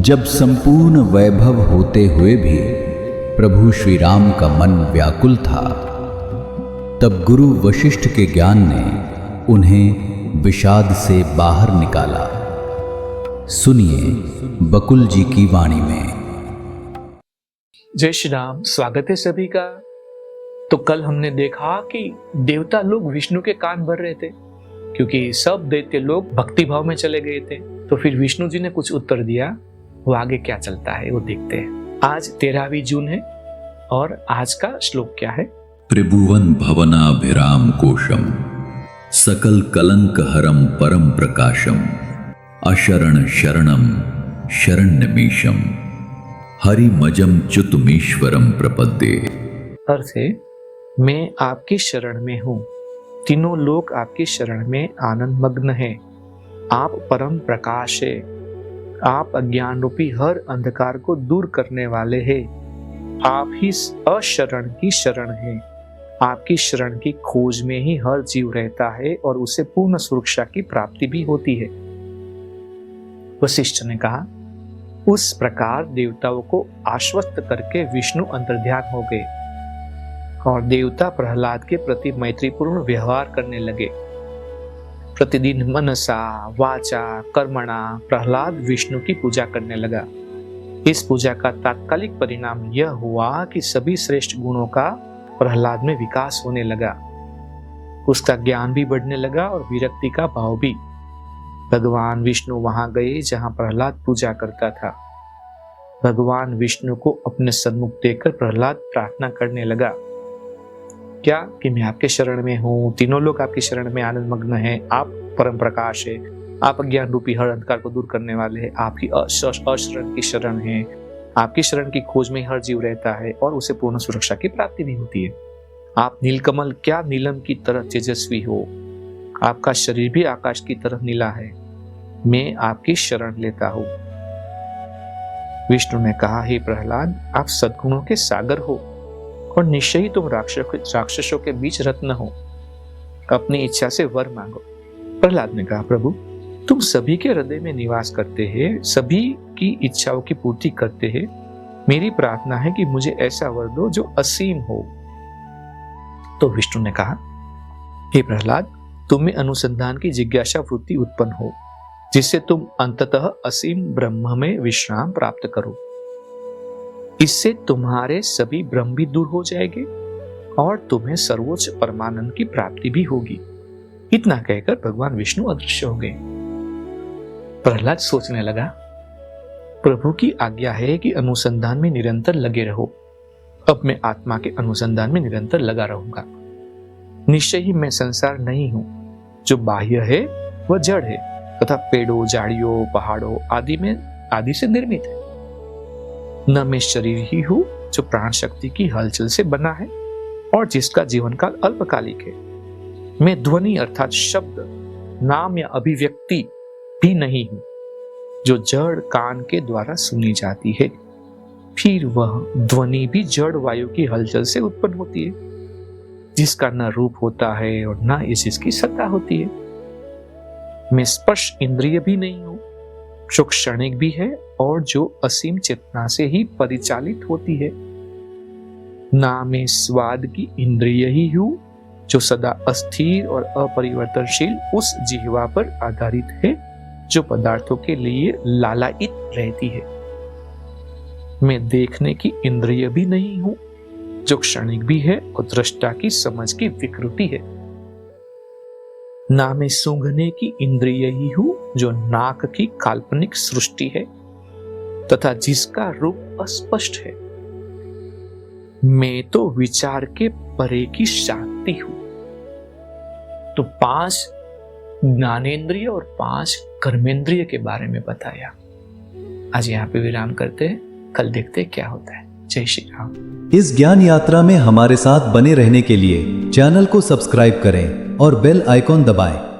जब संपूर्ण वैभव होते हुए भी प्रभु श्री राम का मन व्याकुल था, तब गुरु वशिष्ठ के ज्ञान ने उन्हें विषाद से बाहर निकाला। सुनिए बकुल जी की वाणी में। जय श्री राम। स्वागत है सभी का। तो कल हमने देखा कि देवता लोग विष्णु के कान भर रहे थे, क्योंकि सब दैत्य लोग भक्ति भाव में चले गए थे। तो फिर विष्णु जी ने कुछ उत्तर दिया, वो आगे क्या चलता है वो देखते हैं। आज 13वीं जून है और आज का श्लोक क्या है? त्रिभुवन भवनाभिराम कोशम सकल कलंक हरम परम प्रकाशम अशरण शरणम शरण्यमीशम हरिमजम च्युतमीश्वरम प्रपद्ये। अर्थ है, मैं आपकी शरण में हूँ, तीनों लोग आपकी शरण में आनंद मग्न है। आप परम प्रकाश है, आप अज्ञान रूपी हर अंधकार को दूर करने वाले हैं। आप ही अशरण की शरण है। आपकी शरण की खोज में ही हर जीव रहता है और उसे पूर्ण सुरक्षा की प्राप्ति भी होती है। वशिष्ठ ने कहा, उस प्रकार देवताओं को आश्वस्त करके विष्णु अंतर्ध्यान हो गए और देवता प्रहलाद के प्रति मैत्रीपूर्ण व्यवहार करने लगे। प्रतिदिन मनसा वाचा कर्मणा प्रहलाद विष्णु की पूजा करने लगा। इस पूजा का तात्कालिक परिणाम यह हुआ कि सभी श्रेष्ठ गुणों का प्रहलाद में विकास होने लगा। उसका ज्ञान भी बढ़ने लगा और विरक्ति का भाव भी। भगवान विष्णु वहां गए जहां प्रहलाद पूजा करता था। भगवान विष्णु को अपने सन्मुख देखकर प्रहलाद प्रार्थना करने लगा, क्या कि मैं आपके शरण में हूँ, तीनों लोग आपकी शरण में आनंद मग्न हैं। आप परम प्रकाश है, आप अज्ञान रूपी हर अंधकार को दूर करने वाले हैं। आप ही अशरण की शरण है। आपकी शरण की खोज में हर जीव रहता है और उसे पूर्ण सुरक्षा की प्राप्ति भी होती है। आप नीलकमल क्या नीलम की तरह तेजस्वी हो। आपका शरीर भी आकाश की तरह नीला है। मैं आपकी शरण लेता हूँ। विष्णु ने कहा, हे प्रहलाद, आप सद्गुणों के सागर हो और निश्चय ही तुम राक्षसों के बीच रत्न हो। अपनी इच्छा से वर मांगो। प्रहलाद ने कहा, प्रभु, तुम सभी के हृदय में निवास करते हैं, सभी की इच्छाओं की पूर्ति करते हैं। मेरी प्रार्थना है कि मुझे ऐसा वर दो जो असीम हो। तो विष्णु ने कहा, हे प्रहलाद, तुम में अनुसंधान की जिज्ञासा वृत्ति उत्पन्न हो, जिससे तुम अंततः असीम ब्रह्म में विश्राम प्राप्त करो। इससे तुम्हारे सभी भ्रम भी दूर हो जाएंगे और तुम्हें सर्वोच्च परमानंद की प्राप्ति भी होगी। इतना कहकर भगवान विष्णु अदृश्य हो गए। प्रहलाद सोचने लगा, प्रभु की आज्ञा है कि अनुसंधान में निरंतर लगे रहो। अब मैं आत्मा के अनुसंधान में निरंतर लगा रहूंगा। निश्चय ही मैं संसार नहीं हूं। जो बाह्य है वह जड़ है तथा पेड़ों, झाड़ियों, पहाड़ों आदि से निर्मित है। न मैं शरीर ही हूं जो प्राण शक्ति की हलचल से बना है और जिसका जीवन काल अल्पकालिक है। मैं ध्वनि अर्थात शब्द, नाम या अभिव्यक्ति भी नहीं हूं जो जड़ कान के द्वारा सुनी जाती है। फिर वह ध्वनि भी जड़ वायु की हलचल से उत्पन्न होती है, जिसका न रूप होता है और न इसकी सत्ता होती है। मैं स्पर्श इंद्रिय भी नहीं हूं जो क्षणिक भी है और जो असीम चेतना से ही परिचालित होती है। ना मैं स्वाद की इंद्रिय ही हूं जो सदा अस्थिर और अपरिवर्तनशील उस जिह्वा पर आधारित है जो पदार्थों के लिए लालायित रहती है। मैं देखने की इंद्रिय भी नहीं हूं जो क्षणिक भी है और दृष्टा की समझ की विकृति है। ना मैं सूंघने की इंद्रिय ही हूं जो नाक की काल्पनिक सृष्टि है तथा जिसका रूप अस्पष्ट है। मैं तो विचार के परे की शांति हूं। तो 5 ज्ञानेंद्रिय और 5 कर्मेंद्रिय के बारे में बताया। आज यहाँ पे विराम करते हैं, कल देखते हैं क्या होता है। जय श्री राम। इस ज्ञान यात्रा में हमारे साथ बने रहने के लिए चैनल को सब्सक्राइब करें और बेल आइकॉन दबाएं।